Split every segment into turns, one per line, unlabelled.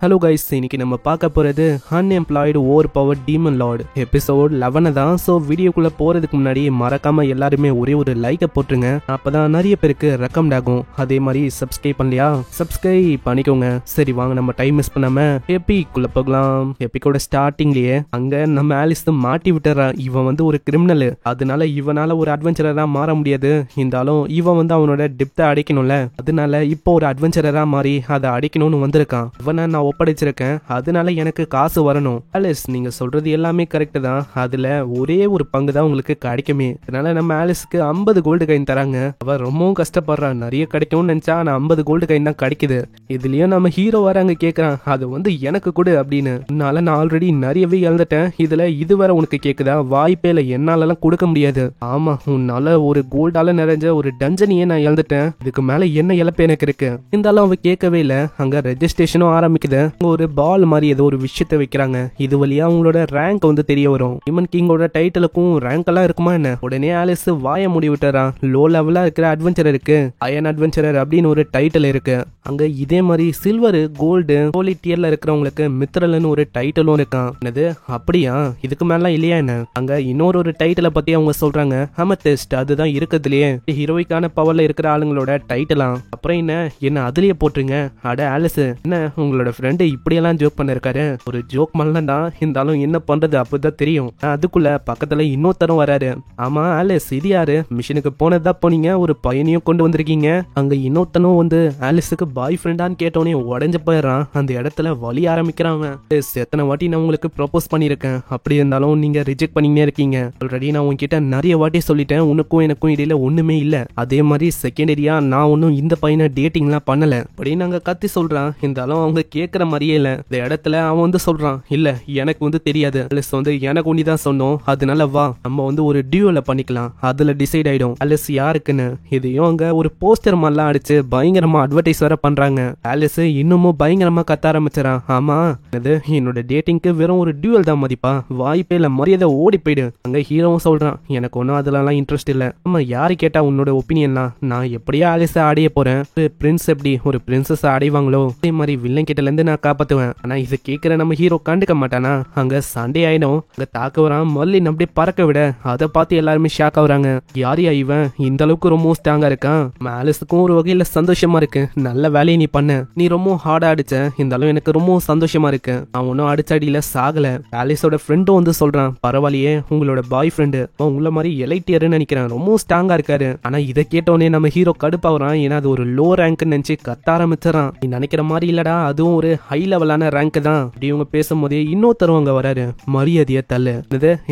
Hello guys, இன்னைக்கு நம்ம பார்க்க போகிறது unemployed over power demon Lord episode 11 தான். ஸோ வீடியோக்குள்ளே போகிறதுக்கு முன்னாடி மறக்காமல் எல்லாருமே ஒரே ஒரு லைக்கை போட்டுருங்க. அப்போ தான் நிறைய பேருக்கு ரெக்கமெண்ட் ஆகும். அதே மாதிரி சப்ஸ்கிரைப் பண்ணலையா, சப்ஸ்கிரைப் பண்ணிக்கோங்க. சரி வாங்க, நம்ம டைம் மிஸ் பண்ணாமல் எப்பிக்குள்ளே போகலாம். எப்பிக்கோட ஸ்டார்டிங்லேயே அங்கே நம்ம ஆலிஸ் மாட்டி விட்டுறான். இவன் வந்து ஒரு கிரிமினல், அதனால இவனால ஒரு அட்வென்ச்சரராக மாற முடியாது. இருந்தாலும் இவன் வந்து அவனோட டிப்த்தை அடைக்கணும்ல, அதனால இப்போ ஒரு அட்வென்ச்சரராக மாறி அதை அடைக்கணும்னு வந்திருக்கான். இவனை நான் ஒப்படைச்சிருக்கேன், அதனால எனக்கு காசு வரணும். ஆலிஸ், நீங்க சொல்றது எல்லாமே கரெக்ட் தான். அதுல ஒரே ஒரு பங்கு தான் உங்களுக்கு கிடைக்குமே. அதனால நம்ம ஆலிஸ்க்கு 50 கோல்டு காயின் தராங்க. அவ ரொம்பவும் கஷ்டப்படுறான். நிறைய கிடைக்கும்னு நினைச்சா ஆனா 50 கோல்டு காயின் தான் கிடைக்குது. இதுலயும் நம்ம ஹீரோ வராங்க, கேட்கறான் அது வந்து எனக்கு கொடு அப்படின்னு. என்னால நான் ஆல்ரெடி நிறையவே இழந்துட்டேன், இதுல இது வேற உனக்கு கேக்குதா? வாய்ப்பே இல்லை, என்னாலலாம் கொடுக்க முடியாது. ஆமா, உன்னால ஒரு கோல்டால நிறைஞ்ச ஒரு டஞ்சனையே நான் இழந்துட்டேன். இதுக்கு மேல என்ன இழப்பு எனக்கு இருக்கு? இருந்தாலும் அவ கேட்கவே இல்லை. அங்க ரெஜிஸ்ட்ரேஷனும் ஆரம்பிக்குது. ஒரு பால் மாதிரி ஏதோ ஒரு விஷயத்தை வைக்கிறாங்க. இது வழியா அவங்களோட ரேங்க் வந்து தெரிய வரும். டீமன் கிங்கோட டைட்டிலுக்கும் ரேங்க் எல்லாம் இருக்குமா என்ன? உடனே ஆலிஸ் வாய மூடி விட்டுறான். லோ லெவலா இருக்கிற அட்வென்ச்சர் இருக்கு, அயன் அட்வென்ச்சரர் அப்படின்னு ஒரு டைட்டில் இருக்கு. அங்க இதே மாதிரி சில்வர், கோல்டு, ஹோலி டியர்ல இருக்கிறவங்களுக்கு மித்ரல்னு ஒரு டைட்டிலும் இருக்கான். என்னது, அப்படியா? இதுக்கு மேலாம் இல்லையா என்ன? அங்க இன்னொரு டைட்டிலை பத்தி அவங்க சொல்றாங்க, அமெத்திஸ்ட். அதுதான் இருக்கிறதுலயே ஹீரோயிக்கான பவர்ல இருக்கிற ஆளுங்களோட டைட்டிலாம். அப்புறம் என்ன அதுலயே போட்டுருங்க. அட ஆலிஸ், என்ன உங்களோட ஃப்ரெண்டு இப்படியெல்லாம் ஜோக் பண்ணிருக்காரு? ஒரு ஜோக் மல்லாம் தான், இருந்தாலும் என்ன பண்றது அப்பதான் தெரியும். அதுக்குள்ள பக்கத்துல இன்னொருத்தரும் வராரு. ஆமா ஆலிஸ், இது யாரு? மிஷனுக்கு போனதா போனீங்க, ஒரு பையனையும் கொண்டு வந்திருக்கீங்க. அங்க இன்னொருத்தனும் வந்து ஆலிஸுக்கு பாய் ஃப்ரெண்டான்னு கேட்டோன்னே உடஞ்சு போயிடறான். அந்த இடத்துல வலி ஆரம்பிக்கிறான். எத்தனை வாட்டி நான் உங்களுக்கு ப்ரொபோஸ் பண்ணிருக்கேன், அப்படி இருந்தாலும் நீங்க ரிஜெக்ட் பண்ணினே இருக்கீங்க. ஆல்ரெடி நான் உங்ககிட்ட நிறைய வாட்டி சொல்லிட்டேன், உனக்கும் எனக்கும் இடையில ஒண்ணுமே இல்ல. அதே மாதிரி செகண்டரியா நான் ஒன்னும் இந்த பையனை டேட்டிங்லாம் பண்ணல அப்படின்னு நாங்க கத்தி சொல்றான். இருந்தாலும் அவங்க கேட்கற மாதிரியே இல்ல. இந்த இடத்துல அவன் வந்து சொல்றான், இல்ல எனக்கு வந்து தெரியாது, அலிஸ் வந்து எனக்கு ஒண்ணிதான் சொன்னோம், அதனால வா நம்ம வந்து ஒரு டியூல பண்ணிக்கலாம், அதுல டிசைட் ஆயிடும் அலிஸ் யாருக்குன்னு. இதையும் அங்க ஒரு போஸ்டர் மாதிரிலாம் அடிச்சு பயங்கரமா அட்வர்டைஸ் வேற பண்றாங்க. ஆலிஸ் இன்னமும் பயங்கரமா கத்த ஆரம்பிச்சான். ஆமா, இது என்னோட டேட்டிங்க்கு வெறும் ஒரு டியூவல் தான் மதிப்பா, வாய்ப்பே இல்ல, மரியாதை ஓடி போயிடு. அங்க ஹீரோவும் சொல்றான், எனக்கு ஒன்னும் அதெல்லாம் இன்ட்ரெஸ்ட் இல்ல. ஆமா, யாரு கேட்டா உன்னோட ஒப்பீனியன்லாம்? நான் எப்படியா ஆலிஸ அடைய போறேன். ஒரு பிரின்ஸ் எப்படி ஒரு பிரின்சஸ் அடைவாங்களோ அதே மாதிரி வில்லன் கிட்ட இருந்து நான் காப்பாத்துவேன். ஆனா இதை கேட்கிற நம்ம ஹீரோ கண்டுக்க மாட்டானா? அங்க சண்டே ஆயிடும். அங்க தாக்க வரான். மர்லின் அப்படியே பறக்க விட அதை பார்த்து எல்லாருமே ஷாக் ஆகுறாங்க. யாரையா இவன் இந்த அளவுக்கு ரொம்ப ஸ்ட்ராங்கா இருக்கான்? ஆலிஸுக்கும் ஒரு வகையில சந்தோஷமா இருக்கு. நல்ல வேலையை நீ பண்ண, நீ ரொம்ப ஹார்டா அடிச்ச, இருந்தாலும் எனக்கு ரொம்ப சந்தோஷமா இருக்கு. அவன் ஒன்னும் அடிச்சடியில சாகல. ஆலிஸோட ஃப்ரெண்டும் வந்து சொல்றான், பரவாயில்லையே, உங்களோட பாய் ஃப்ரெண்டு உங்களை மாதிரி எலைட்டியர்னு நினைக்கிறேன், ரொம்ப ஸ்ட்ராங்கா இருக்காரு. ஆனா இதை கேட்டோடனே நம்ம ஹீரோ கடுப்பாகிறான். ஏன்னா அது ஒரு லோ ரேங்க் நினைச்சு கத்த ஆரம்பிச்சிடறான். நீ நினைக்கிற மாதிரி இல்லடா, அதுவும் ஒரு ஹை லெவலான ரேங்க் தான். அப்படி இவங்க பேசும்போதே இன்னொருத்தரும் அங்க வராரு. மரியாதைய தள்ளு.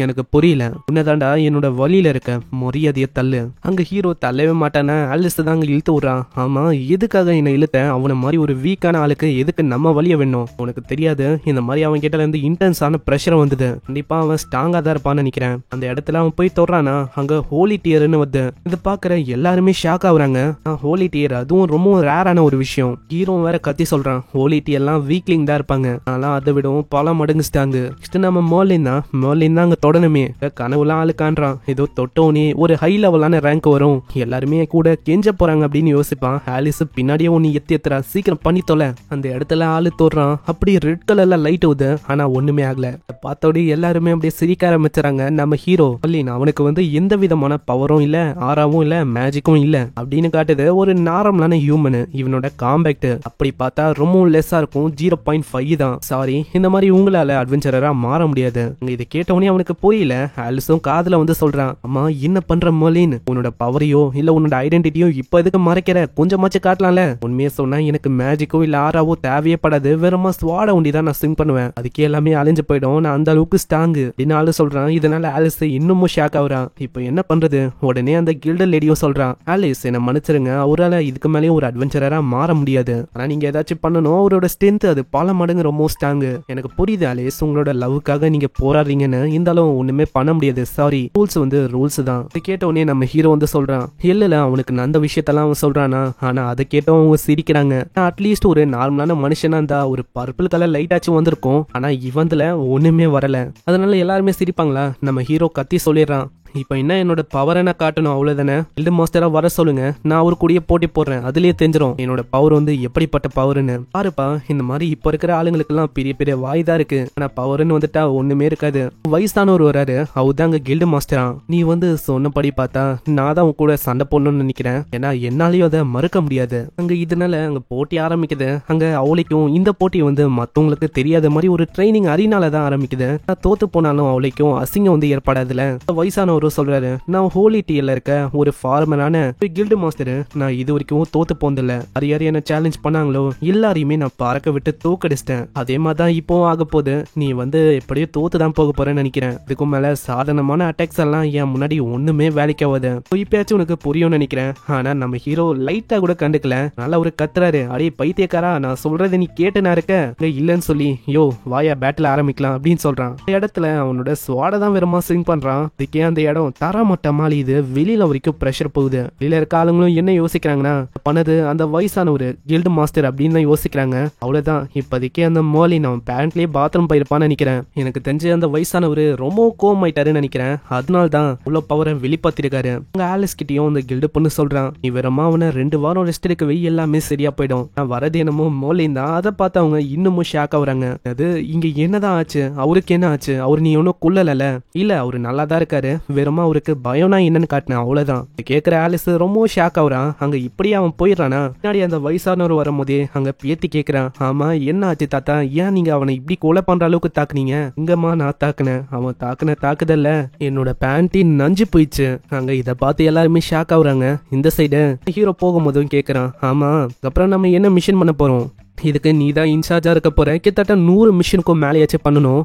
எனக்கு புரியல, உன்னதாண்டா என்னோட வழியில இருக்க, மரியாதைய தள்ளு. அங்க ஹீரோ தள்ளவே மாட்டானா? ஆலிஸ் தான் அங்க இழுத்து விடுறான். ஆமா, எதுக்காக என்ன இழுத்த? அவனை மாதிரி ஒரு வீக்கான ஆளுக்கு எதுக்கு நம்ம வழிய வேணும்? உனக்கு தெரியாது, இந்த மாதிரி அவன் கிட்ட இருந்து இன்டென்ஸான பிரஷர் வந்தது. கண்டிப்பா அவன் ஸ்ட்ராங்கா தான் இருப்பான்னு நினைக்கிறேன். அந்த இடத்துல அவன் போய் தொடுறானா, அங்க ஹோலி டியர்னு வந்து இது பாக்குற எல்லாருமே ஷாக் ஆகுறாங்க. ஹோலி டியர் அதுவும் ரொம்ப ரேரான ஒரு விஷயம். ஹீரோ வேற கத்தி சொல்றான், ஹோலி டியர் எல்லாம் வீக்லிங் தான் இருப்பாங்க, ஆனா அதை விடவும் பல மடங்கு ஸ்ட்ராங். நம்ம மர்லின் தான் அங்க தொடணுமே. கனவுலாம் ஆளுக்கான்றான். ஏதோ தொட்டோனே ஒரு ஹை லெவலான ரேங்க் வரும், எல்லாருமே கூட கெஞ்ச போறாங்க அப்படின்னு யோசிப்பான். ஆலிஸ் பின்னாடியே ஒன்னு எத்திரா, சீக்கிரம் பண்ணி தொலை. அந்த இடத்துல ஆளு தோடுறான். அப்படி ரெட் கலர்ல லைட் ஊது, ஆனா ஒண்ணுமே ஆகல. பார்த்தோட எல்லாருமே அப்படியே சிரிக்க ஆரம்பிச்சாங்க. நம்ம ஹீரோ மர்லின் அவனுக்கு வந்து எந்த விதமான பவரும் இல்ல, ஆறாவும் இல்ல, மேஜிக்கும் இல்ல அப்படின்னு காட்டுது. ஒரு நார்மலான ஹியூமன். இவனோட காம்பேக்ட் அப்படி பார்த்தா ரொம்ப லெஸ்ஸா இருக்கும், 0.5 தான். சாரி, இந்த மாதிரி உங்களால அட்வென்ச்சரரா மாற முடியாது. இதை கேட்டவனே அவனுக்கு புரியல. ஆலிஸும் காதுல வந்து சொல்றான், அம்மா என்ன பண்ற மர்லின், உன்னோட பவரையோ இல்ல உன்னோட ஐடென்டிட்டியோ இப்ப எதுக்கு மறைக்கிற? கொஞ்சமாச்சு காட்டலாம்ல. உண்மையை சொன்னா எனக்கு மேஜிக்கோ இல்ல ஆறாவோ தேவையே படாது, வெறுமா ஸ்வாட ஒண்டிதான் நான் ஸ்விங் பண்ணுவேன், அதுக்கே எல்லாமே அழிஞ்சு போயிடும், நான் அந்த அளவுக்கு ஸ்ட்ராங் அப்படின்னு ஆளு சொல்றான். இதனால ஆலிஸ் இன்னமும் ஷாக் ஆகுறான். இப்ப என்ன பண்றது? உடனே அந்த கில்டர் லேடியும் சொல்றான், ஆலிஸ் என்ன மன்னிச்சிருங்க, அவரால் இதுக்கு மேலேயும் ஒரு அட்வென்ச்சரரா மாற முடியாது, ஆனா நீங்க ஏதாச்சும் பண்ணணும், அவரோட ஸ்ட்ரென்த் அது பல மடங்கு ரொம்ப ஸ்ட்ராங். எனக்கு புரியுது ஆலிஸ், உங்களோட லவ்வுக்காக நீங்க போராடுறீங்கன்னு, இருந்தாலும் ஒண்ணுமே பண்ண முடியாது, சாரி, ரூல்ஸ் வந்து ரூல்ஸ் தான். அதை கேட்ட உடனே நம்ம ஹீரோ வந்து சொல்றான், இல்ல அவனுக்கு அந்த விஷயத்தெல்லாம் அவன் சொல்றானா? ஆனா அதை கேட்டவங்க அவங்க சிரிக்கிறாங்க. அட்லீஸ்ட் ஒரு நார்மலான மனுஷனா இருந்தா ஒரு பர்பிள் கலர் லைட் ஆச்சும் வந்திருக்கும், ஆனா இவன்ல ஒண்ணுமே வரல. அதனால எல்லாருமே சிரிப்பாங்களா? நம்ம ஹீரோ கத்தி சொல்லிடுறான், இப்போ என்ன என்னோட பவர் என்ன காட்டணும் அவ்வளவுதானே. கில்டு மாஸ்டரா வர சொல்லுங்க, நான் அவரு கூடயே போட்டி போடுறேன், அதுலயே தெரிஞ்சிடும் என்னோட பவர் வந்து எப்படிப்பட்ட பவர்னு. பாருப்பா, இந்த மாதிரி இப்ப இருக்கிற ஆளுங்களுக்கு எல்லாம் பெரிய பெரிய வாய் தான் இருக்கு, ஆனா பவர்னு வந்துட்டா ஒண்ணுமே இருக்காது. வயசானவர் வராரு, அவர் தாங்க கில்டு மாஸ்டரா. நீ வந்து சொன்னபடி பார்த்தா நான் தான் உன் கூட சண்டை போடணும்னு நினைக்கிறேன், ஏன்னா என்னாலயும் அதை மறுக்க முடியாது. அங்க இதனால அங்க போட்டி ஆரம்பிக்குது. அங்க அவளைக்கும் இந்த போட்டி வந்து மத்தவங்களுக்கு தெரியாத மாதிரி ஒரு ட்ரைனிங் அரினால தான் ஆரம்பிக்குது. நான் தோத்து போனாலும் அவளைக்கும் அசிங்கம் வந்து ஏற்படாதுல. வயசானவரும் சொல்றாரு, நான் ஹோலி டீல இருக்க ஒரு ஃபார்மரான கில்டு மாஸ்டர், நான் இது வரைக்கும் தோத்து போனதில்ல. யார் யார் என்ன சேலஞ்ச் பண்ணாங்களோ எல்லாரையுமே நான் பறக்க விட்டு தோக்கடிச்சிட்டேன். அதே மாதிரி தான் இப்போ ஆக போகுது. நீ வந்து எப்படியோ தோத்து தான் போக போறேன்னு நினைக்கிறேன். இதுக்கும் மேல சாதாரணமான அட்டாக்ஸ் எல்லாம் என் முன்னாடி ஒண்ணுமே வேலைக்காவது. இப்பயாச்சும் உனக்கு புரியும்னு நினைக்கிறேன். ஆனா நம்ம ஹீரோ லைட்டா கூட கண்டுக்கல. நல்லா ஒரு கத்துறாரு, அடே பைத்தியக்காரா, நான் சொல்றதை நீ கேட்டுனா இருக்க இல்லன்னு சொல்லி, யோ வாயா பேட்டில் ஆரம்பிக்கலாம் அப்படின்னு சொல்றான். அந்த இடத்துல அவனோட ஸ்வாட தான் வேறமா ஸ்விங் பண்றான். இதுக்கே அந்த இடம் தரமட்டமாலி இது வெளியில வரைக்கும் பிரஷர் போகுது. வெளியில இருக்க ஆளுங்களும் என்ன யோசிக்கிறாங்கன்னா, பண்ணது அந்த வயசான ஒரு கில்டு மாஸ்டர் அப்படின்னு தான் யோசிக்கிறாங்க. அவ்வளவுதான், இப்போதைக்கு அந்த மோலின் அவன் பேரண்ட்லயே பாத்ரூம் போயிருப்பான்னு நினைக்கிறேன். எனக்கு தெரிஞ்சு அந்த வயசானவர் ரொம்ப கோவம் ஆயிட்டாருன்னு நினைக்கிறேன். அதனால தான் உள்ள பவரை வெளிப்படுத்திருக்காரு. அங்க ஆலிஸ் கிட்டயும் அந்த கில்டு பொண்ணு சொல்றான், நீ வேறமா அவனை 2 வாரம் ரெஸ்ட் எடுக்க வை, எல்லாமே சரியா போயிடும். நான் வரது என்னமோ மோலின் தான். அதை பார்த்து அவங்க இன்னமும் ஷாக் ஆகுறாங்க. அது இங்க என்னதான் ஆச்சு, அவருக்கு என்ன ஆச்சு, அவரு நீ ஒன்னும் கொல்லல இல்ல, அவரு நல்லா தான் இருக்காரு, வெறுமா அவருக்கு பயம்னா என்னன்னு காட்டினேன், அவ்வளவுதான். கேட்கிற ஆலிஸ் ரொம்ப ஷாக் ஆகுறான். அங்க இப்படியே அவன் போயிடுறானா. பின்னாடி அந்த வயசானவர் வரும்போதே அங்க பேத்தி கேக்குறான், ஆமா என்ன ஆச்சு தாத்தா, ஏன் நீங்க அவனை இப்படி கொலை பண்ற அளவுக்கு தாக்குனீங்க? இங்கம்மா நான் தாக்குனேன், அவன் தாக்குன தாக்குதல்ல என்னோட பேண்டி நஞ்சு போயிடுச்சு. அங்க இதை பார்த்து எல்லாருமே ஷாக் ஆகுறாங்க. இந்த சைடு ஹீரோ போகும்போதும் கேக்குறான், ஆமா அப்புறம் நம்ம என்ன மிஷன் பண்ண போறோம், இதுக்கு நீ தான் இன்சார்ஜா இருக்க போற, கிட்டத்தட்ட 100 மிஷனுக்கும் மேலேயாச்சும் பண்ணணும்.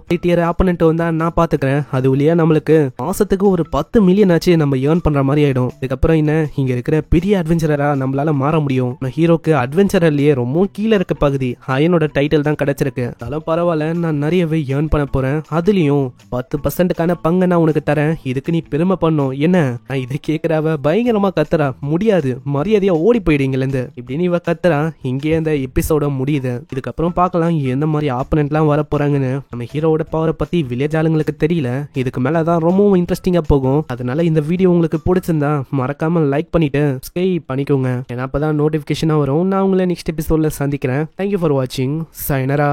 ஆப்பனண்ட் வந்தா நான் பாத்துக்கிறேன், அது வழியா நம்மளுக்கு மாசத்துக்கு ஒரு 10 மில்லியன் ஆச்சு நம்ம ஏர்ன் பண்ற மாதிரி ஆயிடும். இதுக்கப்புறம் என்ன, இங்க இருக்கிற பெரிய அட்வென்ச்சரரா நம்மளால மாற முடியும். ஹீரோக்கு அட்வென்ச்சரர்லயே ரொம்ப கீழே இருக்க பகுதி அயனோட டைட்டில் தான் கிடைச்சிருக்கு. அதெல்லாம் பரவாயில்ல, நான் நிறையவே ஏர்ன் பண்ண போறேன், அதுலயும் 10%க்கான பங்கு நான் உனக்கு தரேன், இதுக்கு நீ பெருமை பண்ணும் என்ன. நான் இதை கேட்கிறவ பயங்கரமா கத்துறா, முடியாது மரியாதையா ஓடி போயிடுங்கல இருந்து இப்படின்னு இவ கத்துறா. இங்கே அந்த எபிசோட முடியுது. இதுக்கப்புறம் பார்க்கலாம் எந்த மாதிரி ஆப்பனன்ட்லாம் வர போறாங்கன்னு. நம்ம ஹீரோவோட பவரை பத்தி வில்லேஜ் ஆளுங்களுக்கு தெரியல. இதுக்கு மேலதான் ரொம்பவும் இன்ட்ரெஸ்டிங்கா போகும். அதனால இந்த வீடியோ உங்களுக்கு பிடிச்சிருந்தா மறக்காம லைக் பண்ணிட்டு சப்ஸ்கிரைப் பண்ணிக்கோங்க. ஏன்னா அப்பதான் நோட்டிபிகேஷனா வரும். நான் உங்களை நெக்ஸ்ட் எபிசோட்ல சந்திக்கிறேன். தேங்க்யூ ஃபார் வாட்சிங். சைனரா.